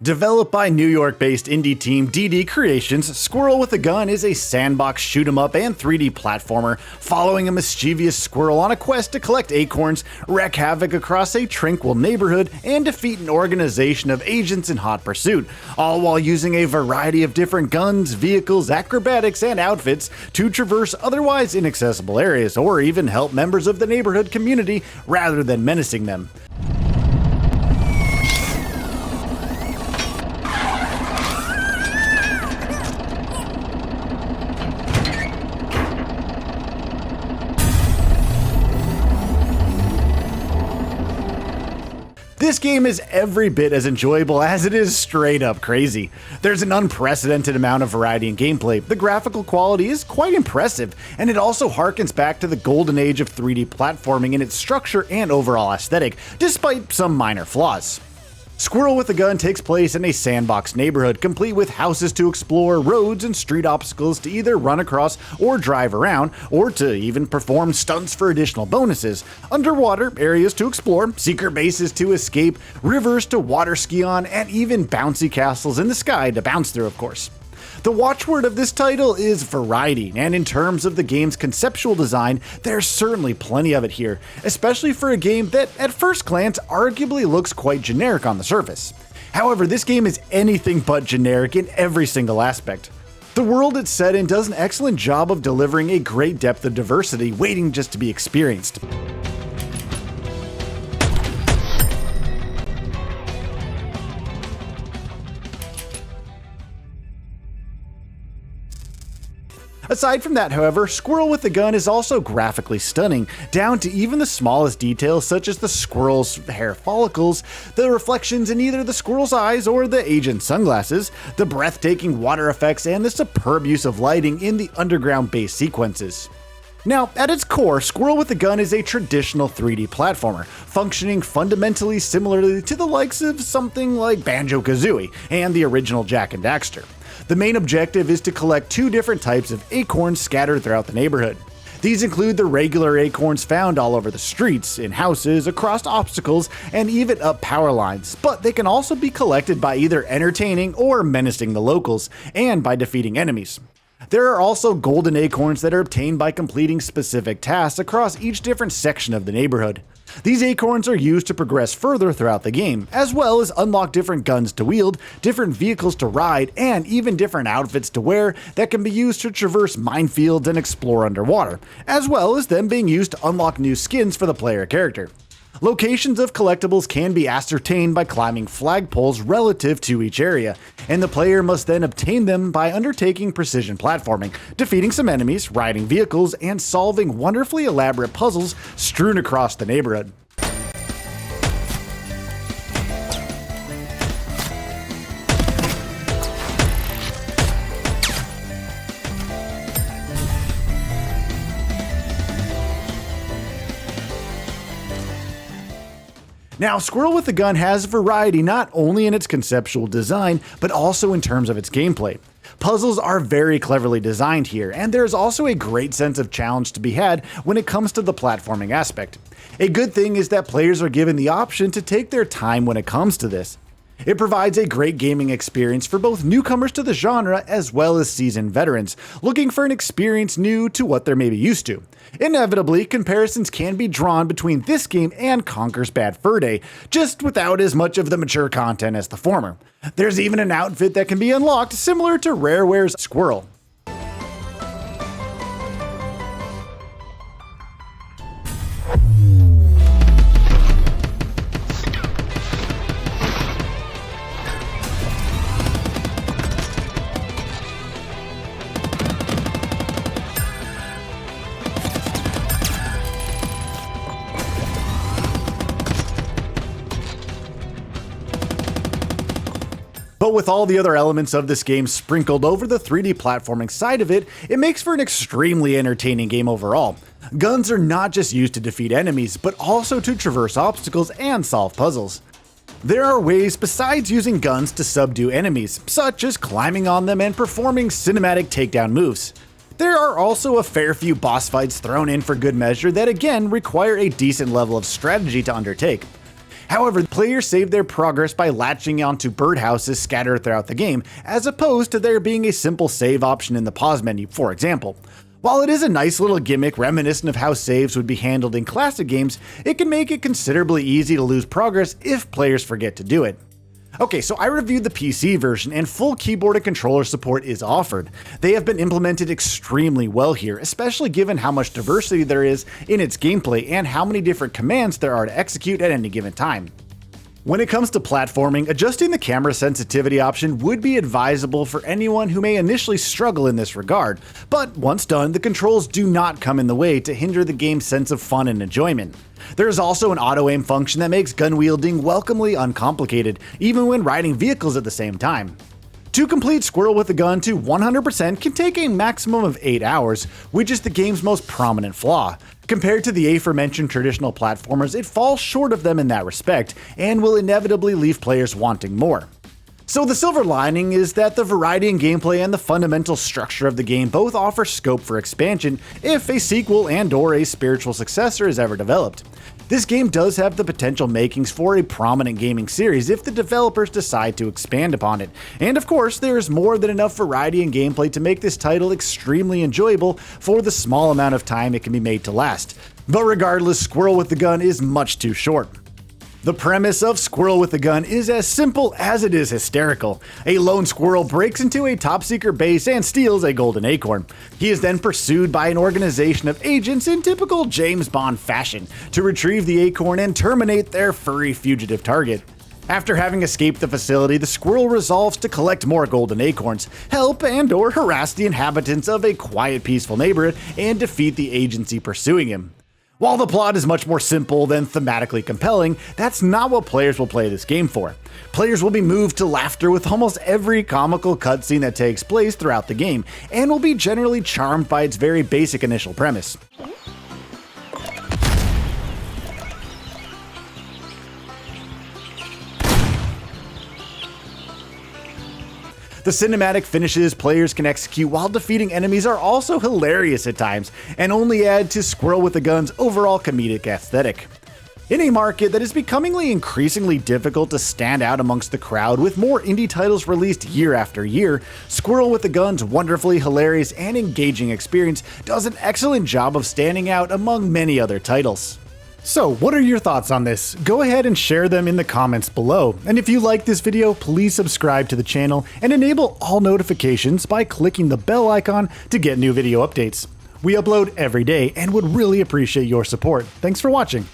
Developed by New York-based indie team Dee Dee Creations, Squirrel With A Gun is a sandbox shoot-'em-up and 3D platformer following a mischievous squirrel on a quest to collect acorns, wreak havoc across a tranquil neighborhood, and defeat an organization of agents in hot pursuit, all while using a variety of different guns, vehicles, acrobatics, and outfits to traverse otherwise inaccessible areas or even help members of the neighborhood community rather than menacing them. This game is every bit as enjoyable as it is straight up crazy. There's an unprecedented amount of variety in gameplay, the graphical quality is quite impressive, and it also harkens back to the golden age of 3D platforming in its structure and overall aesthetic, despite some minor flaws. Squirrel With A Gun takes place in a sandbox neighborhood complete with houses to explore, roads and street obstacles to either run across or drive around, or to even perform stunts for additional bonuses, underwater areas to explore, secret bases to escape, rivers to water ski on, and even bouncy castles in the sky to bounce through, of course. The watchword of this title is variety, and in terms of the game's conceptual design, there's certainly plenty of it here, especially for a game that at first glance arguably looks quite generic on the surface. However, this game is anything but generic in every single aspect. The world it's set in does an excellent job of delivering a great depth of diversity waiting just to be experienced. Aside from that, however, Squirrel With A Gun is also graphically stunning, down to even the smallest details such as the squirrel's hair follicles, the reflections in either the squirrel's eyes or the agent's sunglasses, the breathtaking water effects, and the superb use of lighting in the underground base sequences. Now, at its core, Squirrel With A Gun is a traditional 3D platformer, functioning fundamentally similarly to the likes of something like Banjo-Kazooie and the original Jak and Daxter. The main objective is to collect two different types of acorns scattered throughout the neighborhood. These include the regular acorns found all over the streets, in houses, across obstacles, and even up power lines, but they can also be collected by either entertaining or menacing the locals, and by defeating enemies. There are also golden acorns that are obtained by completing specific tasks across each different section of the neighborhood. These acorns are used to progress further throughout the game, as well as unlock different guns to wield, different vehicles to ride, and even different outfits to wear that can be used to traverse minefields and explore underwater, as well as them being used to unlock new skins for the player character. Locations of collectibles can be ascertained by climbing flagpoles relative to each area, and the player must then obtain them by undertaking precision platforming, defeating some enemies, riding vehicles, and solving wonderfully elaborate puzzles strewn across the neighborhood. Now, Squirrel With A Gun has variety not only in its conceptual design, but also in terms of its gameplay. Puzzles are very cleverly designed here, and there's also a great sense of challenge to be had when it comes to the platforming aspect. A good thing is that players are given the option to take their time when it comes to this. It provides a great gaming experience for both newcomers to the genre as well as seasoned veterans, looking for an experience new to what they're maybe used to. Inevitably, comparisons can be drawn between this game and Conker's Bad Fur Day, just without as much of the mature content as the former. There's even an outfit that can be unlocked similar to Rareware's Squirrel. But with all the other elements of this game sprinkled over the 3D platforming side of it, it makes for an extremely entertaining game overall. Guns are not just used to defeat enemies, but also to traverse obstacles and solve puzzles. There are ways besides using guns to subdue enemies, such as climbing on them and performing cinematic takedown moves. There are also a fair few boss fights thrown in for good measure that again require a decent level of strategy to undertake. However, players save their progress by latching onto birdhouses scattered throughout the game, as opposed to there being a simple save option in the pause menu, for example. While it is a nice little gimmick reminiscent of how saves would be handled in classic games, it can make it considerably easy to lose progress if players forget to do it. Okay, so I reviewed the PC version and full keyboard and controller support is offered. They have been implemented extremely well here, especially given how much diversity there is in its gameplay and how many different commands there are to execute at any given time. When it comes to platforming, adjusting the camera sensitivity option would be advisable for anyone who may initially struggle in this regard, but once done, the controls do not come in the way to hinder the game's sense of fun and enjoyment. There is also an auto-aim function that makes gun wielding welcomely uncomplicated, even when riding vehicles at the same time. To complete Squirrel with a Gun to 100% can take a maximum of 8 hours, which is the game's most prominent flaw. Compared to the aforementioned traditional platformers, it falls short of them in that respect, and will inevitably leave players wanting more. So the silver lining is that the variety in gameplay and the fundamental structure of the game both offer scope for expansion if a sequel and/or a spiritual successor is ever developed. This game does have the potential makings for a prominent gaming series if the developers decide to expand upon it, and of course there is more than enough variety in gameplay to make this title extremely enjoyable for the small amount of time it can be made to last. But regardless, Squirrel with the Gun is much too short. The premise of Squirrel with a Gun is as simple as it is hysterical. A lone squirrel breaks into a top-secret base and steals a golden acorn. He is then pursued by an organization of agents in typical James Bond fashion to retrieve the acorn and terminate their furry fugitive target. After having escaped the facility, the squirrel resolves to collect more golden acorns, help and/or harass the inhabitants of a quiet, peaceful neighborhood, and defeat the agency pursuing him. While the plot is much more simple than thematically compelling, that's not what players will play this game for. Players will be moved to laughter with almost every comical cutscene that takes place throughout the game, and will be generally charmed by its very basic initial premise. The cinematic finishes players can execute while defeating enemies are also hilarious at times, and only add to Squirrel with a Gun's overall comedic aesthetic. In a market that is becomingly increasingly difficult to stand out amongst the crowd with more indie titles released year after year, Squirrel with a Gun's wonderfully hilarious and engaging experience does an excellent job of standing out among many other titles. So, what are your thoughts on this? Go ahead and share them in the comments below. And if you like this video, please subscribe to the channel and enable all notifications by clicking the bell icon to get new video updates. We upload every day and would really appreciate your support. Thanks for watching.